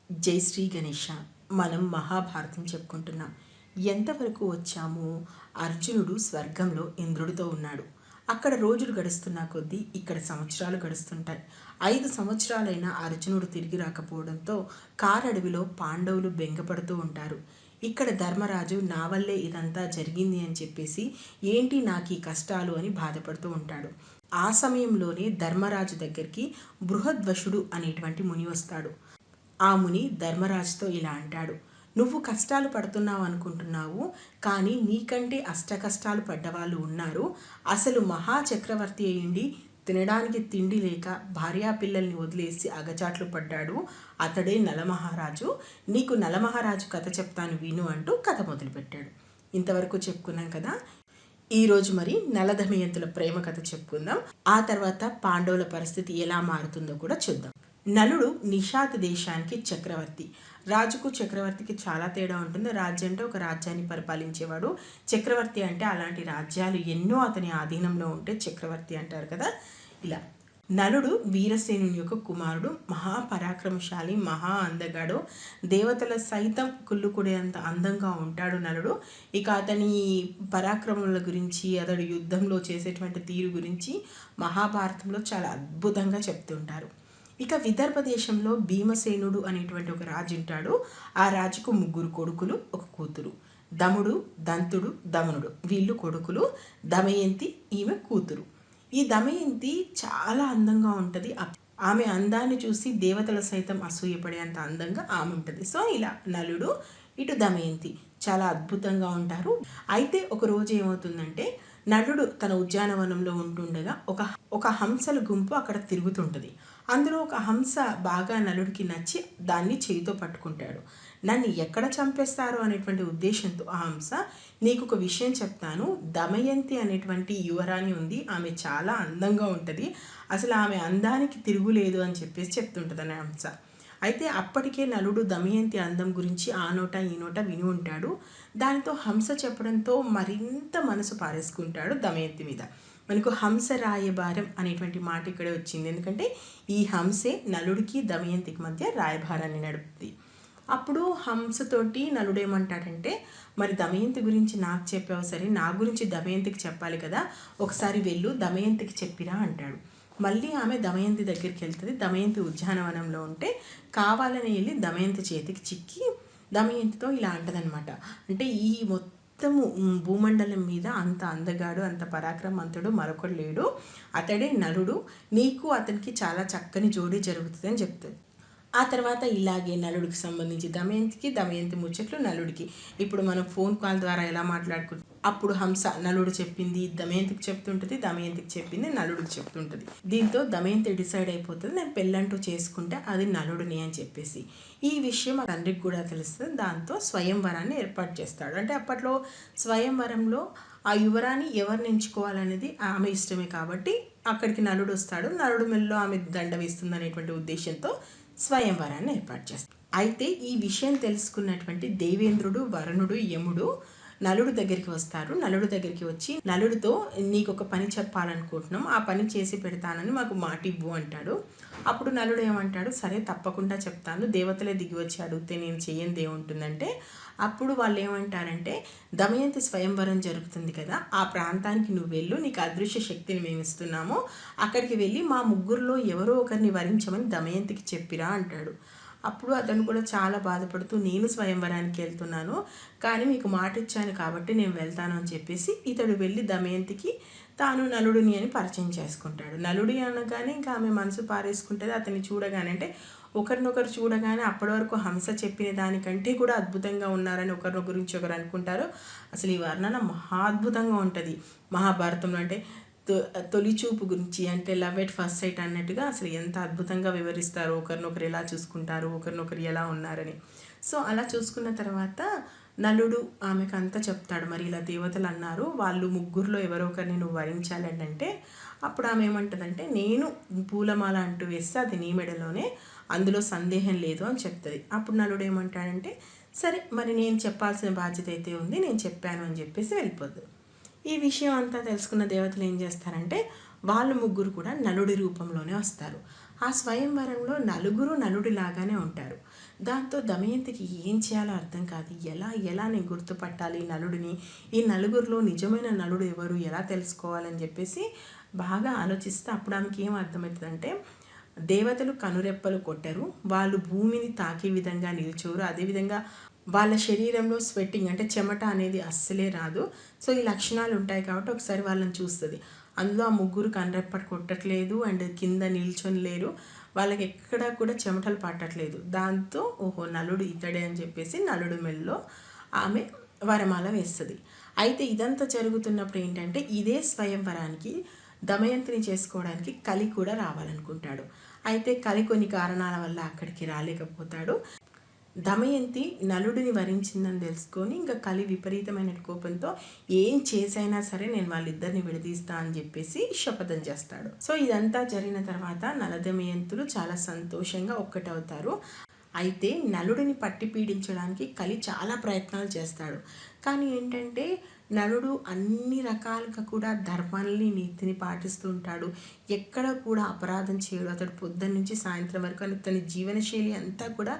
జై శ్రీ గణేష. మనం మహాభారతం చెప్పుకుంటున్నాం. ఎంతవరకు వచ్చాము? అర్జునుడు స్వర్గంలో ఇంద్రుడితో ఉన్నాడు. అక్కడ రోజులు గడుస్తున్న కొద్దీ ఇక్కడ సంవత్సరాలు గడుస్తుంటాయి. 5 సంవత్సరాలైన అర్జునుడు తిరిగి రాకపోవడంతో కారడవిలో పాండవులు బెంగపడుతూ ఉంటారు. ఇక్కడ ధర్మరాజు నా వల్లే ఇదంతా జరిగింది అని చెప్పేసి ఏంటి నాకు ఈ కష్టాలు అని బాధపడుతూ ఉంటాడు. ఆ సమయంలోనే ధర్మరాజు దగ్గరికి బృహద్వశుడు అనేటువంటి ముని వస్తాడు. ఆ ముని ధర్మరాజుతో ఇలా అంటాడు, నువ్వు కష్టాలు పడుతున్నావు అనుకుంటున్నావు, కానీ నీకంటే అష్ట కష్టాలు పడ్డవాళ్ళు ఉన్నారు. అసలు మహాచక్రవర్తి అయ్యిండి తినడానికి తిండి లేక భార్యా పిల్లల్ని వదిలేసి అగచాట్లు పడ్డాడు. అతడే నలమహారాజు. నీకు నలమహారాజు కథ చెప్తాను విను అంటూ కథ మొదలుపెట్టాడు. ఇంతవరకు చెప్పుకున్నాం కదా. ఈరోజు మరి నల దమయంతుల ప్రేమ కథ చెప్పుకుందాం. ఆ తర్వాత పాండవుల పరిస్థితి ఎలా మారుతుందో కూడా చూద్దాం. నలుడు నిషాద్ దేశానికి చక్రవర్తి. రాజుకు చక్రవర్తికి చాలా తేడా ఉంటుంది. రాజు అంటే ఒక రాజ్యాన్ని పరిపాలించేవాడు. చక్రవర్తి అంటే అలాంటి రాజ్యాలు ఎన్నో అతని ఆధీనంలో ఉంటే చక్రవర్తి అంటారు కదా. ఇలా నలుడు వీరసేనుని యొక్క కుమారుడు. మహాపరాక్రమశాలి, మహా అందగాడు. దేవతల సైతం కుళ్ళుకుడేంత అందంగా ఉంటాడు నలుడు. ఇక అతని పరాక్రమముల గురించి, అతడు యుద్ధంలో చేసేటువంటి తీరు గురించి మహాభారతంలో చాలా అద్భుతంగా చెప్తుంటారు. ఇక విదర్భ దేశంలో భీమసేనుడు అనేటువంటి ఒక రాజు ఉంటాడు. ఆ రాజుకు 3 కొడుకులు, ఒక కూతురు. దముడు, దంతుడు, దమనుడు వీళ్ళు కొడుకులు. దమయంతి ఈమె కూతురు. ఈ దమయంతి చాలా అందంగా ఉంటుంది. ఆమె అందాన్ని చూసి దేవతల సైతం అసూయపడేంత అందంగా ఆమె ఉంటుంది. సో ఇలా నలుడు, ఇటు దమయంతి చాలా అద్భుతంగా ఉంటారు. అయితే ఒక రోజు ఏమవుతుందంటే, నలుడు తన ఉద్యానవనంలో ఉంటుండగా ఒక హంసల గుంపు అక్కడ తిరుగుతుంటుంది. అందులో ఒక హంస బాగా నలుడికి నచ్చి దాన్ని చేయితో పట్టుకుంటాడు. నన్ను ఎక్కడ చంపేస్తారో అనేటువంటి ఉద్దేశంతో ఆ హంస, నీకు ఒక విషయం చెప్తాను, దమయంతి అనేటువంటి యువరాణి ఉంది, ఆమె చాలా అందంగా ఉంటుంది, అసలు ఆమె అందానికి తిరుగులేదు అని చెప్పేసి చెప్తుంటుంది అనే హంస. అయితే అప్పటికే నలుడు దమయంతి అందం గురించి ఆ నోట ఈ నోట విని ఉంటాడు. దానితో హంస చెప్పడంతో మరింత మనసు పారేసుకుంటాడు దమయంతి మీద. మనకు హంస రాయబారం అనేటువంటి మాట ఇక్కడే వచ్చింది. ఎందుకంటే ఈ హంసే నలుడికి దమయంతికి మధ్య రాయబారాన్ని నడుపుతుంది. అప్పుడు హంసతోటి నలుడు ఏమంటాడంటే, మరి దమయంతి గురించి నాకు చెప్పావు సరే, నా గురించి దమయంతికి చెప్పాలి కదా, ఒకసారి వెళ్ళు దమయంతికి చెప్పిరా అంటాడు. మళ్ళీ ఆమె దమయంతి దగ్గరికి వెళ్తుంది. దమయంతి ఉద్యానవనంలో ఉంటే కావాలని వెళ్ళి దమయంతి చేతికి చిక్కి దమయంతితో ఇలా అంటదనమాట, అంటే ఈ మొత్తము భూమండలం మీద అంత అందగాడు, అంత పరాక్రమవంతుడు మరొకడు లేడు, అతడే నలుడు, నీకు అతనికి చాలా చక్కని జోడీ జరుగుతుంది అని చెప్తుంది. ఆ తర్వాత ఇలాగే నలుడికి సంబంధించి దమయంతికి, దమయంతి ముచ్చట్లు నలుడికి. ఇప్పుడు మనం ఫోన్ కాల్ ద్వారా ఎలా మాట్లాడుకుంటాం, అప్పుడు హంస నలుడు చెప్పింది దమయంతికి చెప్తుంటుంది, దమయంతికి చెప్పింది నలుడికి చెప్తుంటుంది. దీంతో దమయంతి డిసైడ్ అయిపోతుంది, నేను పెళ్ళంటూ చేసుకుంటే అది నలుడిని అని చెప్పేసి. ఈ విషయం ఆ తండ్రికి కూడా తెలుస్తుంది. దాంతో స్వయంవరాన్ని ఏర్పాటు చేస్తాడు. అంటే అప్పట్లో స్వయంవరంలో ఆ యువరాన్ని ఎవరిని ఎంచుకోవాలనేది ఆమె ఇష్టమే కాబట్టి అక్కడికి నలుడు వస్తాడు. నలుడు మెల్లో ఆమె దండ వేస్తుంది అనేటువంటి ఉద్దేశంతో స్వయంవరాన్ని ఏర్పాటు చేస్తారు. అయితే ఈ విషయం తెలుసుకున్నటువంటి దేవేంద్రుడు, వరుణుడు, యముడు నలుడు దగ్గరికి వస్తారు. నలుడు దగ్గరికి వచ్చి, నలుడితో నీకు ఒక పని చెప్పాలనుకుంటున్నాం, ఆ పని చేసి పెడతానని మాకు మాట ఇవ్వు అంటాడు. అప్పుడు నలుడు ఏమంటాడు, సరే తప్పకుండా చెప్తాను, దేవతలే దిగి వచ్చి అడిగితే నేను చెయ్యంది ఏముంటుందంటే, అప్పుడు వాళ్ళు ఏమంటారంటే, దమయంతి స్వయంవరం జరుగుతుంది కదా, ఆ ప్రాంతానికి నువ్వు వెళ్ళు, నీకు అదృశ్య శక్తిని మేము ఇస్తున్నాము, అక్కడికి వెళ్ళి మా ముగ్గురులో ఎవరో ఒకరిని వరించమని దమయంతికి చెప్పిరా అంటాడు. అప్పుడు అతను కూడా చాలా బాధపడుతూ, నేను స్వయంవరానికి వెళ్తున్నాను, కానీ మీకు మాట ఇచ్చాను కాబట్టి నేను వెళ్తాను అని చెప్పేసి ఇతడు వెళ్ళి దమయంతికి తాను నలుడిని అని పరిచయం చేసుకుంటాడు. నలుడి అనగానే ఇంకా ఆమె మనసు పారేసుకుంటుంది. అతన్ని చూడగానే, అంటే ఒకరినొకరు చూడగానే అప్పటి వరకు హంస చెప్పిన దానికంటే కూడా అద్భుతంగా ఉన్నారని ఒకరి గురించి ఒకరు అనుకుంటారు. అసలు ఈ వర్ణన మహాద్భుతంగా ఉంటుంది మహాభారతంలో. అంటే తొలి చూపు గురించి, అంటే లవ్ ఎట్ ఫస్ట్ సైట్ అన్నట్టుగా అసలు ఎంత అద్భుతంగా వివరిస్తారు, ఒకరినొకరు ఎలా చూసుకుంటారు, ఒకరినొకరు ఎలా ఉన్నారని. సో అలా చూసుకున్న తర్వాత నలుడు ఆమెకు అంతా చెప్తాడు, మరి ఇలా దేవతలు అన్నారు, వాళ్ళు ముగ్గురులో ఎవరో ఒకరిని నువ్వు వరించాలని అంటే, అప్పుడు ఆమె ఏమంటుందంటే, నేను పూలమాల అంటూ వేస్తే అది నీ మెడలోనే, అందులో సందేహం లేదు అని చెప్తుంది. అప్పుడు నలుడు ఏమంటాడంటే, సరే మరి నేను చెప్పాల్సిన బాధ్యత అయితే ఉంది, నేను చెప్పాను అని చెప్పేసి వెళ్ళిపోద్దు. ఈ విషయం అంతా తెలుసుకున్న దేవతలు ఏం చేస్తారంటే, వాళ్ళు ముగ్గురు కూడా నలుడి రూపంలోనే వస్తారు. ఆ స్వయంవరంలో నలుగురు నలుడిలాగానే ఉంటారు. దాంతో దమయంతికి ఏం చేయాలో అర్థం కాదు. ఎలా నేను గుర్తుపట్టాలి నలుడిని? ఈ నలుగురిలో నిజమైన నలుడు ఎవరు? ఎలా తెలుసుకోవాలని చెప్పేసి బాగా ఆలోచిస్తే అప్పుడు ఆమెకి ఏం అర్థమవుతుందంటే, దేవతలు కనురెప్పలు కొట్టరు, వాళ్ళు భూమిని తాకే విధంగా నిల్చోరు, అదేవిధంగా వాళ్ళ శరీరంలో స్వెట్టింగ్ అంటే చెమట అనేది అస్సలే రాదు. సో ఈ లక్షణాలు ఉంటాయి కాబట్టి ఒకసారి వాళ్ళని చూస్తుంది. అందులో ఆ ముగ్గురు కనురెప్పటి కొట్టట్లేదు అండ్ కింద నిల్చొని లేరు, వాళ్ళకి ఎక్కడా కూడా చెమటలు పట్టట్లేదు. దాంతో ఓహో నలుడు ఇతడే అని చెప్పేసి నలుడు మెల్లో ఆమె వరమాల వేస్తుంది. అయితే ఇదంతా జరుగుతున్నప్పుడు ఏంటంటే ఇదే స్వయంవరానికి దమయంతిని చేసుకోవడానికి కలి కూడా రావాలనుకుంటాడు. అయితే కలి కొన్ని కారణాల వల్ల అక్కడికి రాలేకపోతాడు. దమయంతి నలుడిని వరించిందని తెలుసుకొని ఇంకా కలి విపరీతమైన కోపంతో ఏం చేసైనా సరే నేను వాళ్ళిద్దరిని విడదీస్తా అని చెప్పేసి శపథం చేస్తాడు. సో ఇదంతా జరిగిన తర్వాత నలదమయంతులు చాలా సంతోషంగా ఒక్కటవుతారు. అయితే నలుడిని పట్టి పీడించడానికి కలి చాలా ప్రయత్నాలు చేస్తాడు. కానీ ఏంటంటే నలుడు అన్ని రకాలుగా కూడా ధర్మాన్ని నీతిని పాటిస్తూ ఉంటాడు. ఎక్కడ కూడా అపరాధం చేయడు. అతడు పొద్దున్న నుంచి సాయంత్రం వరకు అతని జీవనశైలి అంతా కూడా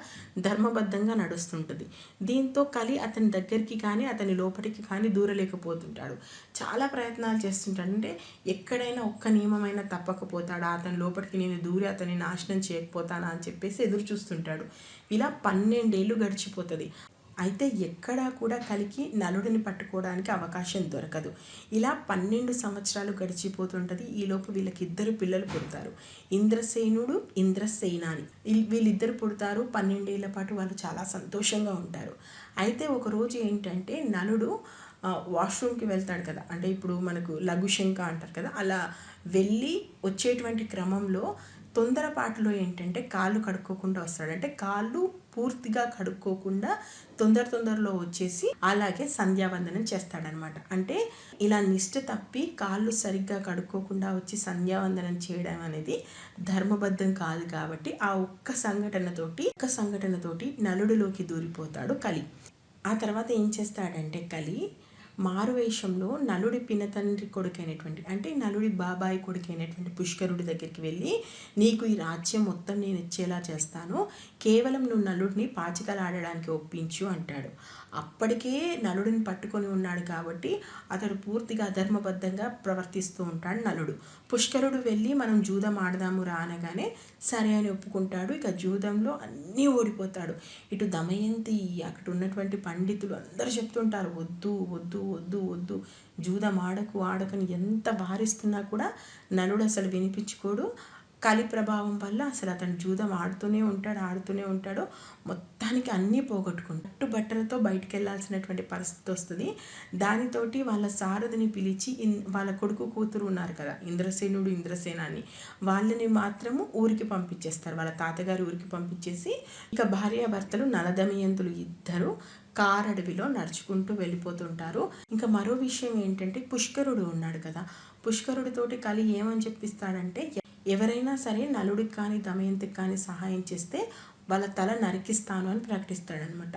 ధర్మబద్ధంగా నడుస్తుంటుంది. దీంతో కలి అతని దగ్గరికి కానీ అతని లోపలికి కానీ దూరలేకపోతుంటాడు. చాలా ప్రయత్నాలు చేస్తుంటాడు. అంటే ఎక్కడైనా ఒక్క నియమమైనా తప్పకపోతాడా, అతని లోపలికి నేను దూరి అతన్ని నాశనం చేయకపోతానా అని చెప్పేసి ఎదురు చూస్తుంటాడు. ఇలా 12 ఏళ్ళు గడిచిపోతుంది. అయితే ఎక్కడా కూడా కలికి నలుడిని పట్టుకోవడానికి అవకాశం దొరకదు. ఇలా 12 సంవత్సరాలు గడిచిపోతుంటుంది. ఈలోపు వీళ్ళకి ఇద్దరు పిల్లలు పుడతారు, ఇంద్రసేనుడు ఇంద్రసేనాని. వీళ్ళిద్దరు పుడతారు. 12 ఏళ్ల పాటు వాళ్ళు చాలా సంతోషంగా ఉంటారు. అయితే ఒకరోజు ఏంటంటే నలుడు వాష్రూమ్కి వెళ్తాడు కదా, అంటే ఇప్పుడు మనకు లఘుశంక అంటారు కదా, అలా వెళ్ళి వచ్చేటువంటి క్రమంలో తొందరపాటులో ఏంటంటే కాళ్ళు కడుక్కోకుండా వస్తాడు. అంటే కాళ్ళు పూర్తిగా కడుక్కోకుండా తొందరలో వచ్చేసి అలాగే సంధ్యావందనం చేస్తాడనమాట. అంటే ఇలా నిష్ట తప్పి కాళ్ళు సరిగ్గా కడుక్కోకుండా వచ్చి సంధ్యావందనం చేయడం అనేది ధర్మబద్ధం కాదు. కాబట్టి ఆ ఒక్క సంఘటనతోటి నలుడిలోకి దూరిపోతాడు కలి. ఆ తర్వాత ఏం చేస్తాడంటే కలి మారువేషంలో నలుడి పినతండ్రి కొడుకైనటువంటి, అంటే నలుడి బాబాయ్ కొడుకైనటువంటి పుష్కరుడి దగ్గరికి వెళ్ళి, నీకు ఈ రాజ్యం మొత్తం నేను ఇచ్చేలా చేస్తాను, కేవలం నువ్వు నలుడిని పాచికలు ఆడడానికి ఒప్పించు అంటాడు. అప్పటికే నలుడిని పట్టుకొని ఉన్నాడు కాబట్టి అతడు పూర్తిగా అధర్మబద్ధంగా ప్రవర్తిస్తూ ఉంటాడు నలుడు. పుష్కరుడు వెళ్ళి మనం జూదం ఆడదాము రా అనగానే సరే అని ఒప్పుకుంటాడు. ఇక జూదంలో అన్నీ ఓడిపోతాడు. ఇటు దమయంతి, అక్కడ ఉన్నటువంటి పండితులు అందరూ చెప్తుంటారు వద్దు వద్దు వద్దు వద్దు, జూదం ఆడకని ఎంత వారిస్తున్నా కూడా నలుడు అసలు వినిపించుకోడు. కలి ప్రభావం వల్ల అసలు అతను జూదం ఆడుతూనే ఉంటాడు. మొత్తానికి అన్నీ పోగొట్టుకుంటాడు. కట్టుబట్టలతో బయటికి వెళ్ళాల్సినటువంటి పరిస్థితి వస్తుంది. దానితోటి వాళ్ళ సారథిని పిలిచి వాళ్ళ కొడుకు కూతురు ఉన్నారు కదా, ఇంద్రసేనుడు ఇంద్రసేనాని, వాళ్ళని మాత్రము ఊరికి పంపించేస్తారు. వాళ్ళ తాతగారి ఊరికి పంపించేసి ఇక భార్యాభర్తలు నలదమయంతులు ఇద్దరు కారడవిలో నడుచుకుంటూ వెళ్ళిపోతుంటారు. ఇంకా మరో విషయం ఏంటంటే పుష్కరుడు ఉన్నాడు కదా, పుష్కరుడితోటి కలి ఏమని చెప్పిస్తాడంటే ఎవరైనా సరే నలుడికి కానీ దమయంతికి కానీ సహాయం చేస్తే వాళ్ళ తల నరికిస్తాను అని ప్రకటిస్తాడనమాట.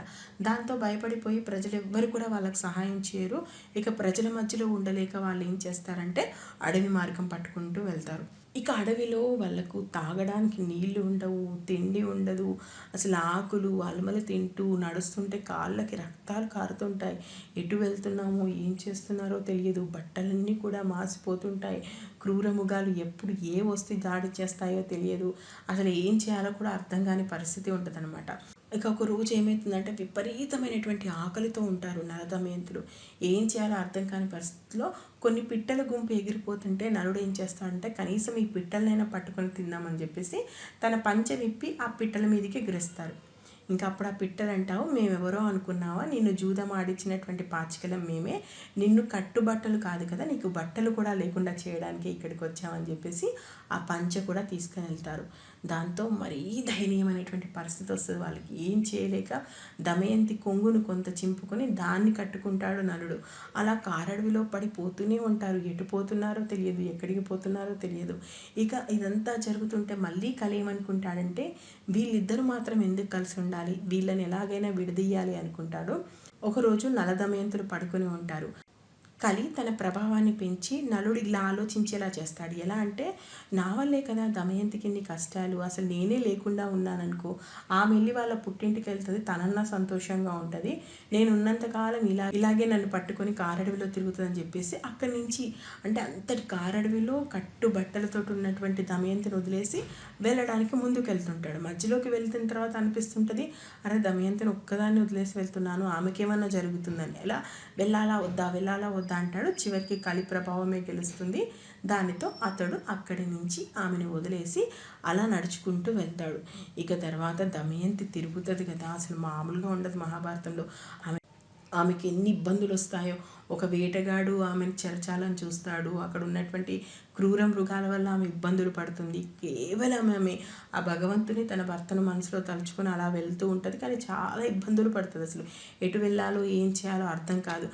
దాంతో భయపడిపోయి ప్రజలు ఎవ్వరు కూడా వాళ్ళకి సహాయం చేయరు. ఇక ప్రజల మధ్యలో ఉండలేక వాళ్ళు ఏం చేస్తారంటే అడవి మార్గం పట్టుకుంటూ వెళ్తారు. ఇక అడవిలో వాళ్ళకు తాగడానికి నీళ్లు ఉండవు, తిండి ఉండదు. అసలు ఆకులు అలమలు తింటూ నడుస్తుంటే కాళ్ళకి రక్తాలు కారుతుంటాయి. ఎటు వెళ్తున్నామో ఏం చేస్తున్నారో తెలియదు. బట్టలన్నీ కూడా మాసిపోతుంటాయి. క్రూరముగాలు ఎప్పుడు ఏ వస్తు దాడి చేస్తాయో తెలియదు. అసలు ఏం చేయాలో కూడా అర్థం కాని పరిస్థితి ఉంటుందన్నమాట. ఇక ఒక రోజు ఏమవుతుందంటే విపరీతమైనటువంటి ఆకలితో ఉంటారు నలదమయంతులు. ఏం చేయాలో అర్థం కాని పరిస్థితిలో కొన్ని పిట్టల గుంపు ఎగిరిపోతుంటే నలుడు ఏం చేస్తాడంటే కనీసం ఈ పిట్టలనైనా పట్టుకొని తిందామని చెప్పేసి తన పంచె విప్పి ఆ పిట్టల మీదకి ఎగిరేస్తారు. ఇంకా అప్పుడు ఆ పిట్టలు అంటావు, మేమెవరో అనుకున్నావా, నిన్ను జూదం ఆడించినటువంటి పాచికలం మేమే, నిన్ను కట్టుబట్టలు కాదు కదా, నీకు బట్టలు కూడా లేకుండా చేయడానికి ఇక్కడికి వచ్చామని చెప్పేసి ఆ పంచె కూడా తీసుకుని వెళ్తారు. దాంతో మరీ దయనీయమైనటువంటి పరిస్థితి వస్తుంది వాళ్ళకి. ఏం చేయలేక దమయంతి కొంగును కొంత చింపుకొని దాన్ని కట్టుకుంటాడు నలుడు. అలా కారడవిలో పడిపోతూనే ఉంటారు. ఎటు పోతున్నారో తెలియదు, ఎక్కడికి పోతున్నారో తెలియదు. ఇక ఇదంతా జరుగుతుంటే మళ్ళీ కలి ఏమనుకుంటాడంటే వీళ్ళిద్దరూ మాత్రం ఎందుకు కలిసి ఉండాలి, వీళ్ళని ఎలాగైనా విడదీయాలి అనుకుంటాడు. ఒకరోజు నలదమయంతులు పడుకొని ఉంటారు. కలి తన ప్రభావాన్ని పెంచి నలుడు ఇలా ఆలోచించేలా చేస్తాడు. ఎలా అంటే, నా వల్లే కదా దమయంతికి ఇన్ని కష్టాలు, అసలు నేనే లేకుండా ఉన్నాననుకో, ఆమె వెళ్ళి వాళ్ళ పుట్టింటికి వెళ్తుంది, తనన్నా సంతోషంగా ఉంటుంది, నేను ఉన్నంతకాలం ఇలాగే నన్ను పట్టుకొని కారడవిలో తిరుగుతుందని చెప్పేసి అక్కడి నుంచి, అంటే అంతటి కారడవిలో కట్టు బట్టలతో ఉన్నటువంటి దమయంతిని వదిలేసి వెళ్ళడానికి ముందుకు వెళ్తుంటాడు. మధ్యలోకి వెళ్తున్న తర్వాత అనిపిస్తుంటుంది, అరే దమయంతిని ఒక్కదాన్ని వదిలేసి వెళ్తున్నాను, ఆమెకేమన్నా జరుగుతుందని. ఎలా వెళ్ళాలా వద్దా అంటాడు. చివరికి కలి ప్రభావమే గెలుస్తుంది. దానితో అతడు అక్కడి నుంచి ఆమెను వదిలేసి అలా నడుచుకుంటూ వెళ్తాడు. ఇక తర్వాత దమయంతి తిరుగుతుంది కదా, అసలు మామూలుగా ఉండదు మహాభారతంలో. ఆమెకి ఎన్ని ఇబ్బందులు వస్తాయో, ఒక వేటగాడు ఆమెను చెరచాలని చూస్తాడు, అక్కడ ఉన్నటువంటి క్రూర మృగాల వల్ల ఆమె ఇబ్బందులు పడుతుంది. కేవలం ఆమె ఆ భగవంతుని తన భర్తను మనసులో తలుచుకొని అలా వెళ్తూ ఉంటుంది, కానీ చాలా ఇబ్బందులు పడుతుంది. అసలు ఎటు వెళ్ళాలో ఏం చేయాలో అర్థం కాదు.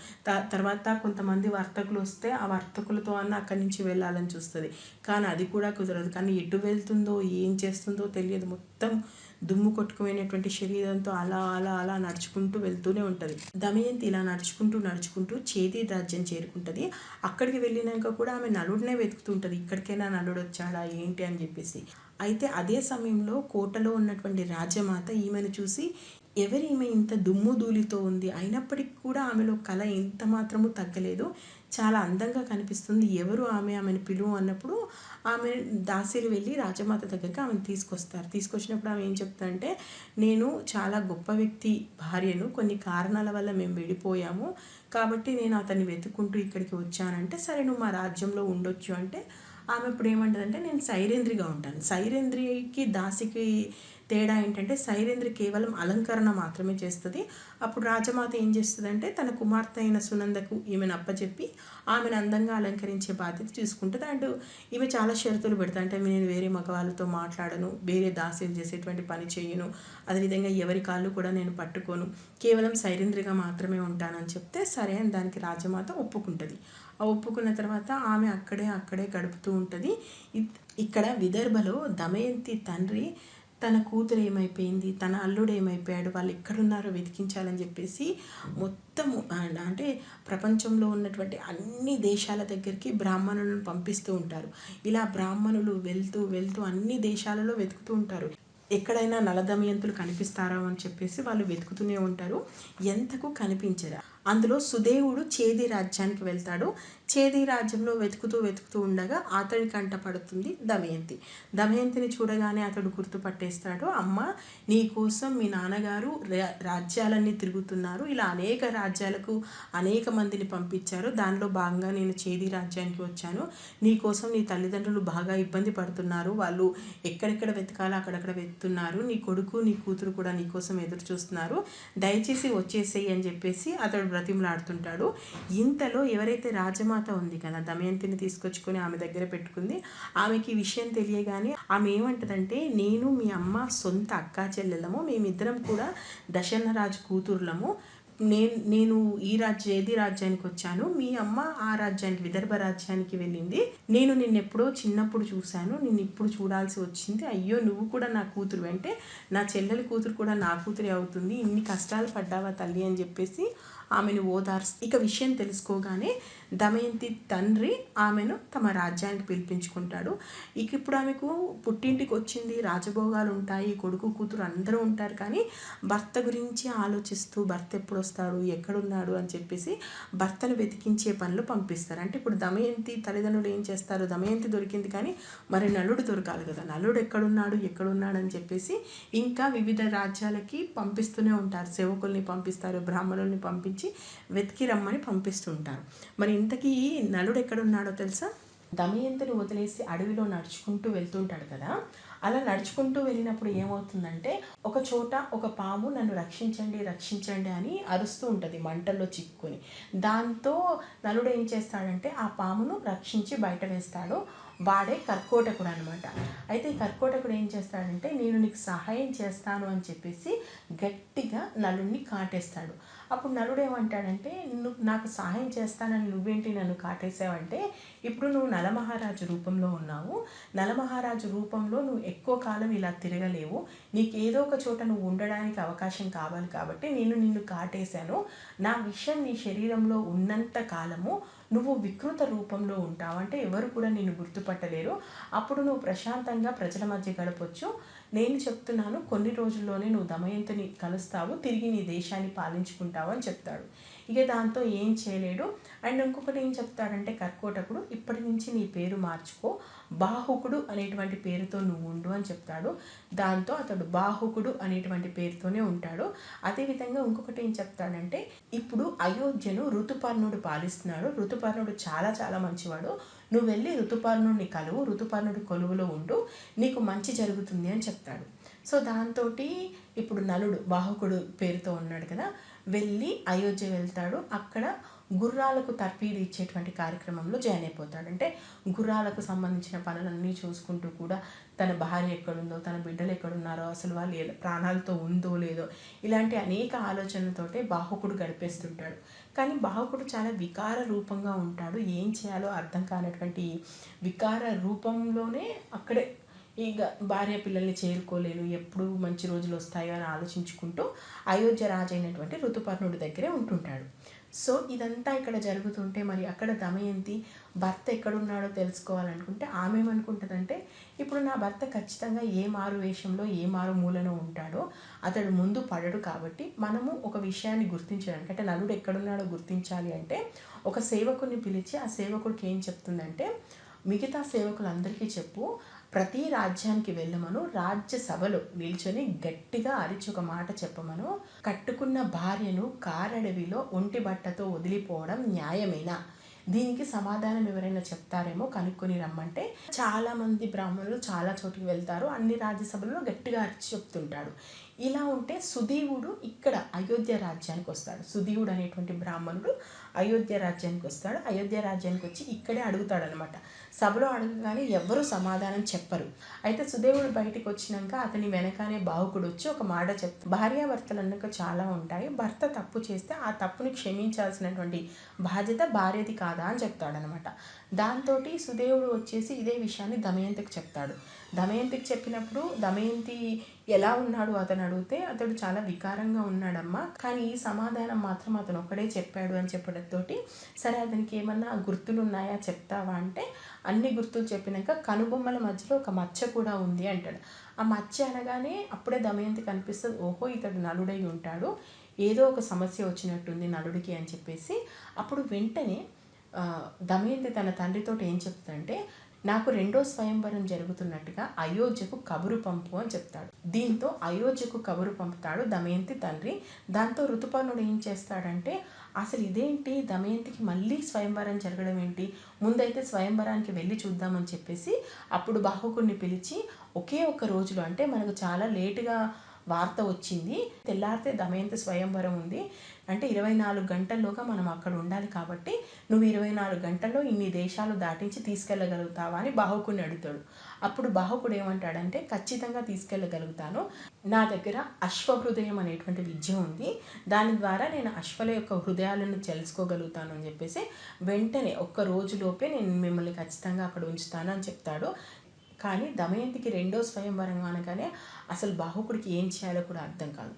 తర్వాత కొంతమంది వర్తకులు వస్తే ఆ వర్తకులతో అన్న అక్కడి నుంచి వెళ్ళాలని చూస్తుంది, కానీ అది కూడా కుదరదు. కానీ ఎటు వెళ్తుందో ఏం చేస్తుందో తెలియదు. మొత్తం దుమ్ము కొట్టుకుపోయినటువంటి శరీరంతో అలా అలా అలా నడుచుకుంటూ వెళ్తూనే ఉంటుంది. దమయంతి ఇలా నడుచుకుంటూ చేది రాజ్యం చేరుకుంటుంది. అక్కడికి వెళ్ళినాక కూడా ఆమె నలుడినే వెతుకుతూ ఉంటుంది, ఇక్కడికైనా నలుడు వచ్చాడా ఏంటి అని చెప్పేసి. అయితే అదే సమయంలో కోటలో ఉన్నటువంటి రాజమాత ఈమెను చూసి, ఎవరు ఈమె ఇంత దుమ్ము ధూళితో ఉంది, అయినప్పటికీ కూడా ఆమెలో కళ ఎంత మాత్రము తగ్గలేదు, చాలా అందంగా కనిపిస్తుంది, ఎవరు ఆమెను పిలువు అన్నప్పుడు ఆమె దాసీలు వెళ్ళి రాజమాత దగ్గరికి ఆమెను తీసుకొస్తారు. తీసుకొచ్చినప్పుడు ఆమె ఏం చెప్తుందంటే, నేను చాలా గొప్ప వ్యక్తి భార్యను, కొన్ని కారణాల వల్ల మేము విడిపోయాము, కాబట్టి నేను అతన్ని వెతుక్కుంటూ ఇక్కడికి వచ్చానంటే, సరే నువ్వు మా రాజ్యంలో ఉండొచ్చు అంటే, ఆమె ఇప్పుడు ఏమంటుందంటే, నేను సైరేంద్రిగా ఉంటాను. సైరేంద్రికి దాసికి తేడా ఏంటంటే, సైరేంద్రి కేవలం అలంకరణ మాత్రమే చేస్తుంది. అప్పుడు రాజమాత ఏం చేస్తుందంటే, తన కుమార్తె అయిన సునందకు ఈమెను అప్పచెప్పి ఆమెను అందంగా అలంకరించే బాధ్యత చూసుకుంటుంది. అండ్ ఈమె చాలా షరతులు పెడతాయి, అంటే నేను వేరే మగవాళ్ళతో మాట్లాడను, వేరే దాసీలు చేసేటువంటి పని చేయను, అదేవిధంగా ఎవరి కాళ్ళు కూడా నేను పట్టుకోను, కేవలం సైరేంద్రిగా మాత్రమే ఉంటానని చెప్తే, సరే అని దానికి రాజమాత ఒప్పుకుంటుంది. ఆ ఒప్పుకున్న తర్వాత ఆమె అక్కడే గడుపుతూ ఉంటుంది. ఇక్కడ విదర్భలో దమయంతి తండ్రి తన కూతురు ఏమైపోయింది, తన అల్లుడు ఏమైపోయాడు, వాళ్ళు ఎక్కడున్నారో వెతికించాలని చెప్పేసి మొత్తము, అంటే ప్రపంచంలో ఉన్నటువంటి అన్ని దేశాల దగ్గరికి బ్రాహ్మణులను పంపిస్తూ ఉంటారు. ఇలా బ్రాహ్మణులు వెళ్తూ అన్ని దేశాలలో వెతుకుతూ ఉంటారు, ఎక్కడైనా నలదమయంతులు కనిపిస్తారా అని చెప్పేసి వాళ్ళు వెతుకుతూనే ఉంటారు, ఎంతకు కనిపించరా. అందులో సుదేవుడు చేది రాజ్యానికి వెళ్తాడు. చేది రాజ్యంలో వెతుకుతూ ఉండగా అతడి కంట పడుతుంది దమయంతి. దమయంతిని చూడగానే అతడు గుర్తుపట్టేస్తాడు, అమ్మ నీ కోసం మీ నాన్నగారు రాజ్యాలన్నీ తిరుగుతున్నారు, ఇలా అనేక రాజ్యాలకు అనేక మందిని పంపించారు, దానిలో భాగంగా నేను చేది రాజ్యానికి వచ్చాను, నీ కోసం నీ తల్లిదండ్రులు బాగా ఇబ్బంది పడుతున్నారు, వాళ్ళు ఎక్కడెక్కడ వెతకాలో అక్కడక్కడ వెతుకుతున్నారు, నీ కొడుకు నీ కూతురు కూడా నీ కోసం ఎదురు చూస్తున్నారు, దయచేసి వచ్చేసేయి అని చెప్పేసి అతడు బ్రతిమలాడుతుంటాడు. ఇంతలో ఎవరైతే రాజమాత ఉంది కదా, దమయంతిని తీసుకొచ్చుకొని ఆమె దగ్గర పెట్టుకుంది, ఆమెకి ఈ విషయం తెలియగానే ఆమె ఏమంటదంటే, నేను మీ అమ్మ సొంత అక్కా చెల్లెలము, మేమిద్దరం కూడా దశరథరాజు కూతుర్లము, నేను ఏది రాజ్యానికి వచ్చాను, మీ అమ్మ ఆ రాజ్యానికి విదర్భ రాజ్యానికి వెళ్ళింది, నేను నిన్నెప్పుడో చిన్నప్పుడు చూశాను, నిన్ను ఇప్పుడు చూడాల్సి వచ్చింది, అయ్యో నువ్వు కూడా నా కూతురు అంటే, నా చెల్లెలి కూతురు కూడా నా కూతురే అవుతుంది, ఇన్ని కష్టాలు పడ్డావా తల్లి అని చెప్పేసి ఆమెను ఓదార్చి, ఇక విషయం తెలుసుకోగానే దమయంతి తండ్రి ఆమెను తమ రాజ్యానికి పిలిపించుకుంటాడు. ఇక ఇప్పుడు ఆమెకు పుట్టింటికి వచ్చింది, రాజభోగాలు ఉంటాయి, కొడుకు కూతురు అందరూ ఉంటారు, కానీ భర్త గురించి ఆలోచిస్తూ భర్త ఎప్పుడు వస్తాడు ఎక్కడున్నాడు అని చెప్పేసి భర్తను వెతికించే పనులు పంపిస్తారు. అంటే ఇప్పుడు దమయంతి తల్లిదండ్రులు ఏం చేస్తారు, దమయంతి దొరికింది కానీ మరి నలుడు దొరకాలి కదా, నలుడు ఎక్కడున్నాడు అని చెప్పేసి ఇంకా వివిధ రాజ్యాలకి పంపిస్తూనే ఉంటారు, సేవకుల్ని పంపిస్తారు, బ్రాహ్మణుల్ని పంపించి వెతికి రమ్మని పంపిస్తుంటారు. మరి ఇంతకీ నలుడు ఎక్కడున్నాడో తెలుసా? దమయంతిని వదిలేసి అడవిలో నడుచుకుంటూ వెళ్తుంటాడు కదా, అలా నడుచుకుంటూ వెళ్ళినప్పుడు ఏమవుతుందంటే, ఒక చోట ఒక పాము నన్ను రక్షించండి అని అరుస్తూ ఉంటుంది మంటల్లో చిక్కుని. దాంతో నలుడు ఏం చేస్తాడంటే ఆ పామును రక్షించి బయట వేస్తాడు, వాడే కర్కోటకుడు అనమాట. అయితే ఈ కర్కోటకుడు ఏం చేస్తాడంటే, నేను నీకు సహాయం చేస్తాను అని చెప్పేసి గట్టిగా నలుడిని కాటేస్తాడు. అప్పుడు నలుడు ఏమంటాడంటే, నువ్వు నాకు సహాయం చేస్తానని నువ్వేంటి నన్ను కాటేసావంటే, ఇప్పుడు నువ్వు నలమహారాజు రూపంలో ఉన్నావు, నలమహారాజు రూపంలో నువ్వు ఎక్కువ కాలం ఇలా తిరగలేవు, నీకు ఏదో ఒక చోట నువ్వు ఉండడానికి అవకాశం కావాలి కాబట్టి నేను నిన్ను కాటేశాను, నా విషం నీ శరీరంలో ఉన్నంత కాలము నువ్వు వికృత రూపంలో ఉంటావు, అంటే ఎవరు కూడా నిన్ను గుర్తుపట్టలేరు. అప్పుడు నువ్వు ప్రశాంతంగా ప్రజల మధ్య గడపొచ్చు. నేను చెప్తున్నాను, కొన్ని రోజుల్లోనే నువ్వు దమయంతిని కలుస్తావు, తిరిగి నీ దేశాన్ని పాలించుకుంటావు అని చెప్తాడు. ఇక దాంతో ఏం చేయలేడు. అండ్ ఇంకొకటి ఏం చెప్తాడంటే కర్కోటకుడు, ఇప్పటి నుంచి నీ పేరు మార్చుకో, బాహుకుడు అనేటువంటి పేరుతో నువ్వు ఉండు అని చెప్తాడు. దాంతో అతడు బాహుకుడు అనేటువంటి పేరుతోనే ఉంటాడు. అదేవిధంగా ఇంకొకటి ఏం చెప్తాడంటే, ఇప్పుడు అయోధ్యను ఋతుపర్ణుడు పాలిస్తున్నాడు. ఋతుపర్ణుడు చాలా చాలా మంచివాడు. నువ్వు వెళ్ళి ఋతుపర్ణుడిని కలువు, ఋతుపర్ణుడి కొలువులో ఉండు, నీకు మంచి జరుగుతుంది అని చెప్తాడు. సో దాంతో ఇప్పుడు నలుడు బాహుకుడు పేరుతో ఉన్నాడు కదా, వెళ్ళి అయోధ్య వెళ్తాడు. అక్కడ గుర్రాలకు తర్ఫీదు ఇచ్చేటువంటి కార్యక్రమంలో జాయిన్ అయిపోతాడు. అంటే గుర్రాలకు సంబంధించిన పనులన్నీ చూసుకుంటూ కూడా తన భార్య ఎక్కడుందో, తన బిడ్డలు ఎక్కడున్నారో, అసలు వాళ్ళు ప్రాణాలతో ఉందో లేదో, ఇలాంటి అనేక ఆలోచనలతోటే బాహుకుడు గడిపేస్తుంటాడు. కానీ బాహుకుడు చాలా వికార రూపంగా ఉంటాడు. ఏం చేయాలో అర్థం కానటువంటి వికార రూపంలోనే అక్కడే ఇక భార్య పిల్లల్ని చేరుకోలేను, ఎప్పుడు మంచి రోజులు వస్తాయో అని ఆలోచించుకుంటూ అయోధ్య రాజు అయినటువంటి ఋతుపర్ణుడి దగ్గరే ఉంటుంటాడు. సో ఇదంతా ఇక్కడ జరుగుతుంటే మరి అక్కడ దమయంతి భర్త ఎక్కడున్నాడో తెలుసుకోవాలనుకుంటే ఆమె ఏమనుకుంటుందంటే, ఇప్పుడు నా భర్త ఖచ్చితంగా ఏ మారు వేషంలో ఏ మారు మూలనో ఉంటాడో, అతడు ముందు పడడు. కాబట్టి మనము ఒక విషయాన్ని గుర్తించడానికి, అంటే నలుడు ఎక్కడున్నాడో గుర్తించాలి అంటే ఒక సేవకుని పిలిచి ఆ సేవకుడికి ఏం చెప్తుందంటే, మిగతా సేవకులందరికీ చెప్పు, ప్రతి రాజ్యానికి వెళ్ళమను, రాజ్యసభలో నిల్చొని గట్టిగా అరిచి ఒక మాట చెప్పమను, కట్టుకున్న భార్యను కారడవిలో ఒంటి బట్టతో వదిలిపోవడం న్యాయమేనా, దీనికి సమాధానం ఎవరైనా చెప్తారేమో కనుక్కొని రమ్మంటే చాలామంది బ్రాహ్మణులు చాలా చోటుకి వెళ్తారు. అన్ని రాజ్యసభల్లో గట్టిగా అరిచి చెప్తుంటాడు. ఇలా ఉంటే సుధీవుడు ఇక్కడ అయోధ్య రాజ్యానికి వస్తాడు. సుధీవుడు అనేటువంటి బ్రాహ్మణుడు అయోధ్య రాజ్యానికి వస్తాడు. అయోధ్య రాజ్యానికి వచ్చి ఇక్కడే అడుగుతాడనమాట. సభలో అడగగానే ఎవ్వరూ సమాధానం చెప్పరు. అయితే సుదేవుడు బయటికి వచ్చినాక అతని వెనకానే బాహుకుడు వచ్చి ఒక మాట చెప్తాడు. భార్యాభర్తలు అన్నాక చాలా ఉంటాయి, భర్త తప్పు చేస్తే ఆ తప్పుని క్షమించాల్సినటువంటి బాధ్యత భార్యది కాదా అని చెప్తాడనమాట. దాంతో సుదేవుడు వచ్చేసి ఇదే విషయాన్ని దమయంతికి చెప్తాడు. దమయంతికి చెప్పినప్పుడు దమయంతి ఎలా ఉన్నాడు అతను అడిగితే, అతడు చాలా వికారంగా ఉన్నాడమ్మా, కానీ ఈ సమాధానం మాత్రం అతను ఒక్కడే చెప్పాడు అని చెప్పడంతో, సరే అతనికి ఏమన్నా గుర్తులు ఉన్నాయా చెప్తావా అంటే, అన్ని గుర్తులు చెప్పినాక కనుబొమ్మల మధ్యలో ఒక మచ్చ కూడా ఉంది అంటాడు. ఆ మచ్చ అనగానే అప్పుడే దమయంతి కనిపిస్తుంది, ఓహో ఇతడు నలుడై ఉంటాడు, ఏదో ఒక సమస్య వచ్చినట్టుంది నలుడికి అని చెప్పేసి. అప్పుడు వెంటనే దమయంతి తన తండ్రితో ఏం చెప్తుందంటే, నాకు రెండో స్వయంవరం జరుగుతున్నట్టుగా అయోధ్యకు కబురు పంపు అని చెప్తాడు. దీంతో అయోధ్యకు కబురు పంపుతాడు దమయంతి తండ్రి. దాంతో ఋతుపర్ణుడు ఏం చేస్తాడంటే, అసలు ఇదేంటి, దమయంతికి మళ్ళీ స్వయంవరం జరగడం ఏంటి, ముందైతే స్వయంవరానికి వెళ్ళి చూద్దామని చెప్పేసి అప్పుడు బాహుకుడిని పిలిచి, ఒకే ఒక రోజులో, అంటే మనకు చాలా లేటుగా వార్త వచ్చింది, తెల్లారితే దమయంతి స్వయంవరం ఉంది, అంటే 24 గంటల్లోగా మనం అక్కడ ఉండాలి, కాబట్టి నువ్వు 24 గంటల్లో ఇన్ని దేశాలు దాటించి తీసుకెళ్ళగలుగుతావా అని బాహుకుడిని అడుగుతాడు. అప్పుడు బాహుకుడు ఏమంటాడంటే, ఖచ్చితంగా తీసుకెళ్ళగలుగుతాను, నా దగ్గర అశ్వహృదయం అనేటువంటి విద్య ఉంది, దాని ద్వారా నేను అశ్వల యొక్క హృదయాలను తెలుసుకోగలుగుతాను అని చెప్పేసి వెంటనే ఒక్క రోజులోపే నేను మిమ్మల్ని ఖచ్చితంగా అక్కడ ఉంచుతాను అని చెప్తాడు. కానీ దమయంతికి రెండో స్వయంవరం అనగానే అసలు బాహుకుడికి ఏం చేయాలో కూడా అర్థం కాదు.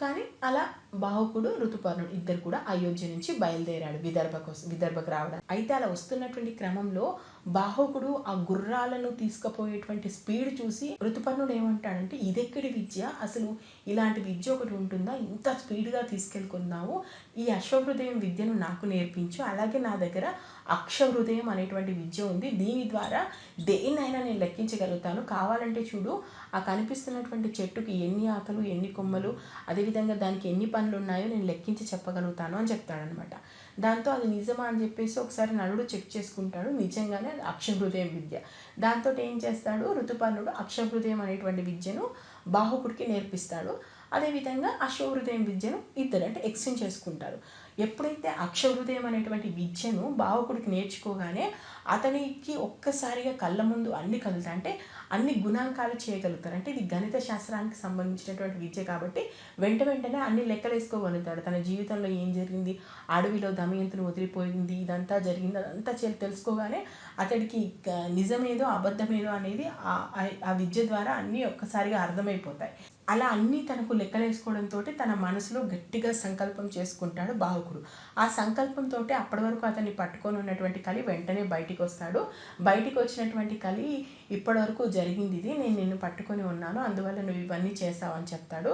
కానీ అలా బాహుకుడు ఋతుపర్ణుడు ఇద్దరు కూడా అయోధ్య నుంచి బయలుదేరాడు విదర్భకు రావడం. అయితే అలా వస్తున్నటువంటి క్రమంలో బాహుకుడు ఆ గుర్రాలను తీసుకుపోయేటువంటి స్పీడ్ చూసి ఋతుపర్ణుడు ఏమంటాడంటే, ఇదెక్కడి విద్య, అసలు ఇలాంటి విద్య ఒకటి ఉంటుందా, ఇంత స్పీడ్గా తీసుకెళ్ళుకున్నావు, ఈ అశ్వహృదయం విద్యను నాకు నేర్పించు, అలాగే నా దగ్గర అక్షహృదయం అనేటువంటి విద్య ఉంది, దీని ద్వారా దేన్నైనా నేను లెక్కించగలుగుతాను, కావాలంటే చూడు, ఆ కనిపిస్తున్నటువంటి చెట్టుకి ఎన్ని ఆకులు ఎన్ని కొమ్మలు, అదేవిధంగా దానికి ఎన్ని పండ్లు ఉన్నాయో నేను లెక్కించి చెప్పగలుగుతాను అని చెప్తాడనమాట. దాంతో అది నిజమా అని చెప్పేసి ఒకసారి నలుడు చెక్ చేసుకుంటాడు, నిజంగానే అది అక్షహృదయం విద్య. దాంతో ఏం చేస్తాడు ఋతుపర్ణుడు, అక్షహృదయం అనేటువంటి విద్యను బాహుకుడికి నేర్పిస్తాడు. అదేవిధంగా అశ్వహృదయం విద్యను ఇద్దరు అంటే ఎక్స్చేంజ్ చేసుకుంటారు. ఎప్పుడైతే అక్షహృదయం అనేటువంటి విద్యను బాహుకుడికి నేర్చుకోగానే అతనికి ఒక్కసారిగా కళ్ళ ముందు అన్ని కదులుతాయి, అంటే అన్ని గుణాంకాలు చేయగలుగుతారు. అంటే ఇది గణిత శాస్త్రానికి సంబంధించినటువంటి విద్య కాబట్టి వెంటనే అన్ని లెక్కలు వేసుకోగలుగుతాడు. తన జీవితంలో ఏం జరిగింది, అడవిలో దమయంతిని వదిలిపోయింది, ఇదంతా జరిగింది, అదంతా తెలుసుకోగానే అతడికి నిజమేదో అబద్ధమేదో అనేది ఆ విద్య ద్వారా అన్నీ ఒక్కసారిగా అర్థమైపోతాయి. అలా అన్నీ తనకు లెక్కలేసుకోవడంతో తన మనసులో గట్టిగా సంకల్పం చేసుకుంటాడు బాహుకుడు. ఆ సంకల్పంతో అప్పటి వరకు అతన్ని పట్టుకొని ఉన్నటువంటి కలి వెంటనే బయటికి వస్తాడు. బయటికి వచ్చినటువంటి కలి, ఇప్పటివరకు జరిగింది ఇది, నేను నిన్ను పట్టుకొని ఉన్నాను, అందువల్ల నువ్వు ఇవన్నీ చేసావు అని చెప్తాడు.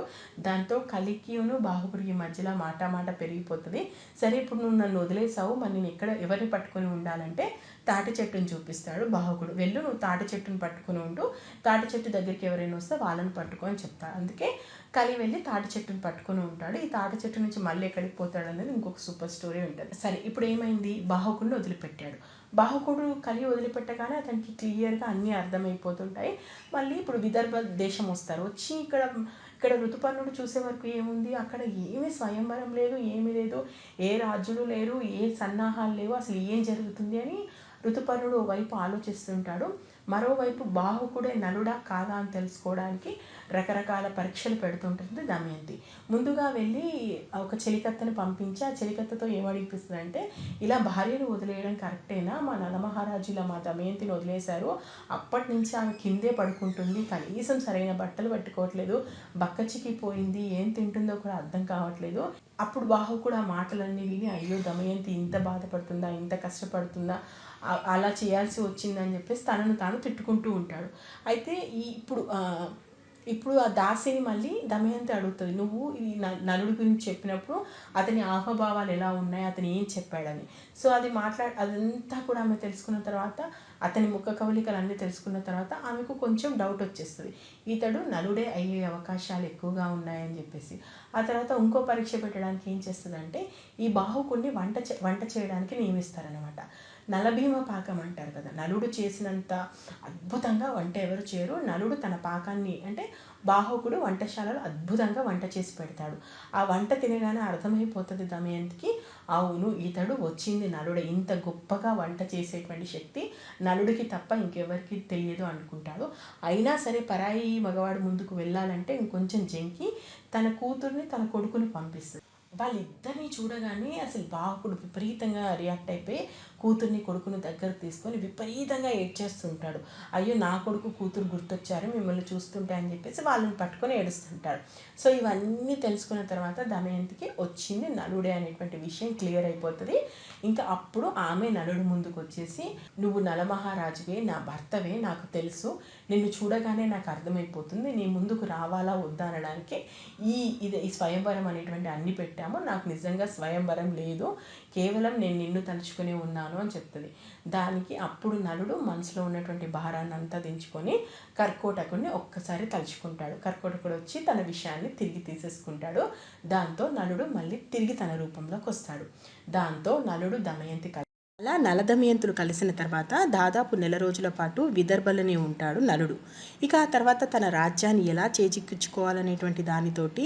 దాంతో కలికిను బాహుకుడికి మధ్యలో మాట పెరిగిపోతుంది. సరే, ఇప్పుడు నువ్వు నన్ను వదిలేసావు, మరి నేను ఎవరిని పట్టుకొని ఉండాలంటే తాటి చెట్టుని చూపిస్తాడు బాహుకుడు. వెళ్ళు, నువ్వు తాటి చెట్టుని పట్టుకుని ఉండు, తాటి చెట్టు దగ్గరికి ఎవరైనా వస్తే వాళ్ళని పట్టుకో అని చెప్తాడు. అందుకే కలి వెళ్ళి తాటి చెట్టుని పట్టుకొని ఉంటాడు. ఈ తాటి చెట్టు నుంచి మళ్ళీ ఎక్కడికి పోతాడు అనేది ఇంకొక సూపర్ స్టోరీ ఉంటుంది. సరే, ఇప్పుడు ఏమైంది, బాహుకుడిని వదిలిపెట్టాడు. బాహుకుడు కలి వదిలిపెట్టగానే అతనికి క్లియర్గా అన్నీ అర్థమైపోతుంటాయి. మళ్ళీ ఇప్పుడు విదర్భ దేశం వస్తారు. వచ్చి ఇక్కడ ఋతుపర్ణుడు చూసే వరకు ఏముంది, అక్కడ ఏమీ స్వయంవరం లేదు, ఏమీ లేదు, ఏ రాజులు లేరు, ఏ సన్నాహాలు లేవు, అసలు ఏం జరుగుతుంది అని ఋతుపర్ణుడు ఓవైపు ఆలోచిస్తుంటాడు. మరోవైపు బాహుకుడే నలుడా కాదా అని తెలుసుకోవడానికి రకరకాల పరీక్షలు పెడుతుంటుంది దమయంతి. ముందుగా వెళ్ళి ఒక చెలికత్తని పంపించి ఆ చెలికత్తతో ఏమడిపిస్తుందంటే, ఇలా భార్యను వదిలేయడం కరెక్టేనా, మా నలమహారాజు ఇలా మా దమయంతిని వదిలేశారు, అప్పటి నుంచి ఆమె కిందే పడుకుంటుంది, కనీసం సరైన బట్టలు పట్టుకోవట్లేదు, బక్కచిక్కిపోయింది, ఏం తింటుందో కూడా అర్థం కావట్లేదు. అప్పుడు బాహుకుడు ఆ మాటలన్నీ విని, అయ్యో దమయంతి ఇంత బాధపడుతుందా, ఇంత కష్టపడుతుందా, అలా చేయాల్సి వచ్చిందని చెప్పేసి తనను తాను తిట్టుకుంటూ ఉంటాడు. అయితే ఇప్పుడు ఆ దాసిని మళ్ళీ దమయంతి అడుగుతుంది, నువ్వు ఈ నలుడి గురించి చెప్పినప్పుడు అతని హావభావాలు ఎలా ఉన్నాయి, అతను ఏం చెప్పాడని. సో అది అదంతా కూడా ఆమె తెలుసుకున్న తర్వాత, అతని ముఖ కవలికలు అన్నీ తెలుసుకున్న తర్వాత ఆమెకు కొంచెం డౌట్ వచ్చేస్తుంది, ఇతడు నలుడే అయ్యే అవకాశాలు ఎక్కువగా ఉన్నాయని చెప్పేసి. ఆ తర్వాత ఇంకో పరీక్ష పెట్టడానికి ఏం చేస్తుందంటే, ఈ బాహుకుడిని వంట చేయడానికి నియమిస్తారనమాట. నలభీమ పాకం అంటారు కదా, నలుడు చేసినంత అద్భుతంగా వంట ఎవరు చేయరు. నలుడు తన పాకాన్ని, అంటే బాహుకుడు వంటశాలలో అద్భుతంగా వంట చేసి పెడతాడు. ఆ వంట తినగానే అర్థమైపోతుంది దమయంతికి, అవును ఇతడు వచ్చింది నలుడే, ఇంత గొప్పగా వంట చేసేటువంటి శక్తి నలుడికి తప్ప ఇంకెవరికి తెలియదు అనుకుంటాడు. అయినా సరే పరాయి మగవాడు ముందుకు వెళ్ళాలంటే ఇంకొంచెం జంకి తన కూతుర్ని తన కొడుకుని పంపిస్తుంది. వాళ్ళిద్దరిని చూడగానే అసలు బాహుకుడు విపరీతంగా రియాక్ట్ అయిపోయి కూతుర్ని కొడుకుని దగ్గరకు తీసుకొని విపరీతంగా ఏడ్చేస్తుంటాడు. అయ్యో, నా కొడుకు కూతురు గుర్తొచ్చారు మిమ్మల్ని చూస్తుంటే అని చెప్పేసి వాళ్ళని పట్టుకొని ఏడుస్తుంటాడు. సో ఇవన్నీ తెలుసుకున్న తర్వాత దమయంతికి వచ్చింది నలుడే అనేటువంటి విషయం క్లియర్ అయిపోతుంది. ఇంకా అప్పుడు ఆమె నలుడు ముందుకు వచ్చేసి, నువ్వు నలమహారాజువే, నా భర్తవే, నాకు తెలుసు, నిన్ను చూడగానే నాకు అర్థమైపోతుంది, నీ ముందుకు రావాలా వద్దా అనడానికి ఈ స్వయంవరం అనేటువంటి అన్ని పెట్టాము, నాకు నిజంగా స్వయంవరం లేదు, కేవలం నేను నిన్ను తలుచుకుని ఉన్నాను అని చెప్తుంది. దానికి అప్పుడు నలుడు మనసులో ఉన్నటువంటి భారాన్ని అంతా దించుకొని కర్కోటకుడిని ఒక్కసారి తలుచుకుంటాడు. కర్కోటకుడు వచ్చి తన విషయాన్ని తిరిగి తీసేసుకుంటాడు. దాంతో నలుడు మళ్ళీ తిరిగి తన రూపంలోకి వస్తాడు. దాంతో నలుడు దమయంతి అలా నలదమయంతులు కలిసిన తర్వాత దాదాపు 1 రోజుల పాటు విదర్భలోనే ఉంటాడు నలుడు. ఇక ఆ తర్వాత తన రాజ్యాన్ని ఎలా చేజిక్కించుకోవాలనేటువంటి దానితోటి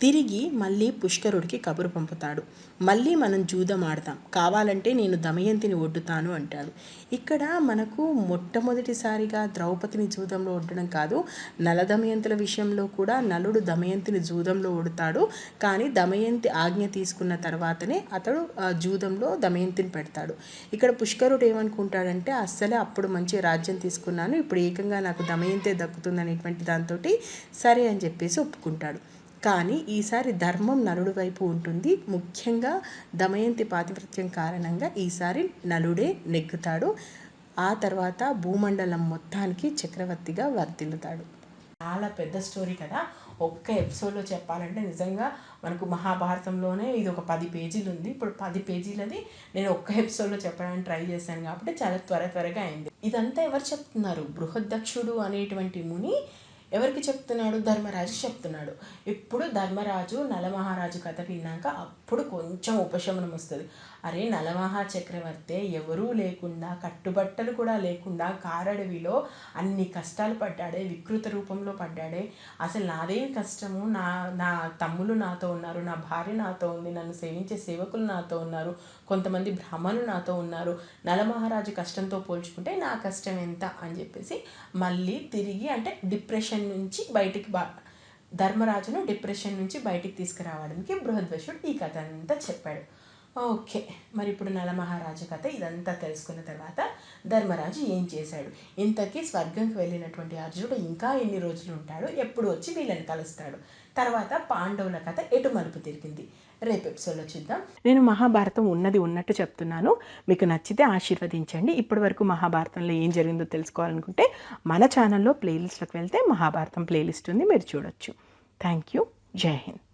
తిరిగి మళ్ళీ పుష్కరుడికి కబురు పంపుతాడు. మళ్ళీ మనం జూదం ఆడతాం, కావాలంటే నేను దమయంతిని ఒడ్డుతాను అంటాడు. ఇక్కడ మనకు మొట్టమొదటిసారిగా ద్రౌపదిని జూదంలో ఒడ్డడం కాదు, నలదమయంతుల విషయంలో కూడా నలుడు దమయంతిని జూదంలో ఒడతాడు. కానీ దమయంతి ఆజ్ఞ తీసుకున్న తర్వాతనే అతడు జూదంలో దమయంతిని పెడతాడు. ఇక్కడ పుష్కరుడు ఏమనుకుంటాడంటే, అస్సలే అప్పుడు మంచి రాజ్యం తీసుకున్నాను, ఇప్పుడు ఏకంగా నాకు దమయంతే దక్కుతుంది అనేటువంటి దాంతో సరే అని చెప్పేసి ఒప్పుకుంటాడు. కానీ ఈసారి ధర్మం నలుడు వైపు ఉంటుంది. ముఖ్యంగా దమయంతి పాతివ్రత్యం కారణంగా ఈసారి నలుడే నెగ్గుతాడు. ఆ తర్వాత భూమండలం మొత్తానికి చక్రవర్తిగా వర్ధిల్లుతాడు. చాలా పెద్ద స్టోరీ కదా, ఒక్క ఎపిసోడ్లో చెప్పాలంటే నిజంగా మనకు మహాభారతంలోనే ఇది ఒక 10 పేజీలు ఉంది. ఇప్పుడు 10 పేజీలది నేను ఒక్క ఎపిసోడ్లో చెప్పడానికి ట్రై చేశాను కాబట్టి చాలా త్వరగా అయింది. ఇదంతా ఎవరు చెప్తున్నారు, బృహద్దక్షుడు అనేటువంటి ముని ఎవరికి చెప్తున్నాడు, ధర్మరాజు చెప్తున్నాడు. ఇప్పుడు ధర్మరాజు నలమహారాజు కథ విన్నాక అప్పుడు కొంచెం ఉపశమనం వస్తుంది. అరే, నలమహా చక్రవర్తి ఎవరూ లేకుండా, కట్టుబట్టలు కూడా లేకుండా కారడవిలో అన్ని కష్టాలు పడ్డాడే, వికృత రూపంలో పడ్డాడే, అసలు నాదేం కష్టము, నా తమ్ములు నాతో ఉన్నారు, నా భార్య నాతో ఉంది, నన్ను సేవించే సేవకులు నాతో ఉన్నారు, కొంతమంది బ్రాహ్మణులు నాతో ఉన్నారు, నలమహారాజు కష్టంతో పోల్చుకుంటే నా కష్టం ఎంత అని చెప్పేసి మళ్ళీ తిరిగి, అంటే డిప్రెషన్ నుంచి బయటికి ధర్మరాజును డిప్రెషన్ నుంచి బయటికి తీసుకురావడానికి బృహద్వశుడు ఈ కథ అంతా చెప్పాడు. ఓకే. మరి ఇప్పుడు నలమహారాజు కథ ఇదంతా తెలుసుకున్న తర్వాత ధర్మరాజు ఏం చేశాడు? ఇంతకీ స్వర్గంకి వెళ్ళినటువంటి అర్జునుడు ఇంకా ఎన్ని రోజులు ఉంటాడు? ఎప్పుడు వచ్చి వీళ్ళని కలుస్తాడు? తర్వాత పాండవుల కథ ఎటు మలుపు తిరిగింది? రేపు ఎపిసోడ్లో చూద్దాం. నేను మహాభారతం ఉన్నది ఉన్నట్టు చెప్తున్నాను. మీకు నచ్చితే ఆశీర్వదించండి. ఇప్పటి వరకు మహాభారతంలో ఏం జరిగిందో తెలుసుకోవాలనుకుంటే మన ఛానల్లో ప్లేలిస్ట్లోకి వెళ్తే మహాభారతం ప్లేలిస్ట్ ఉంది, మీరు చూడొచ్చు. Thank you. జై హింద్.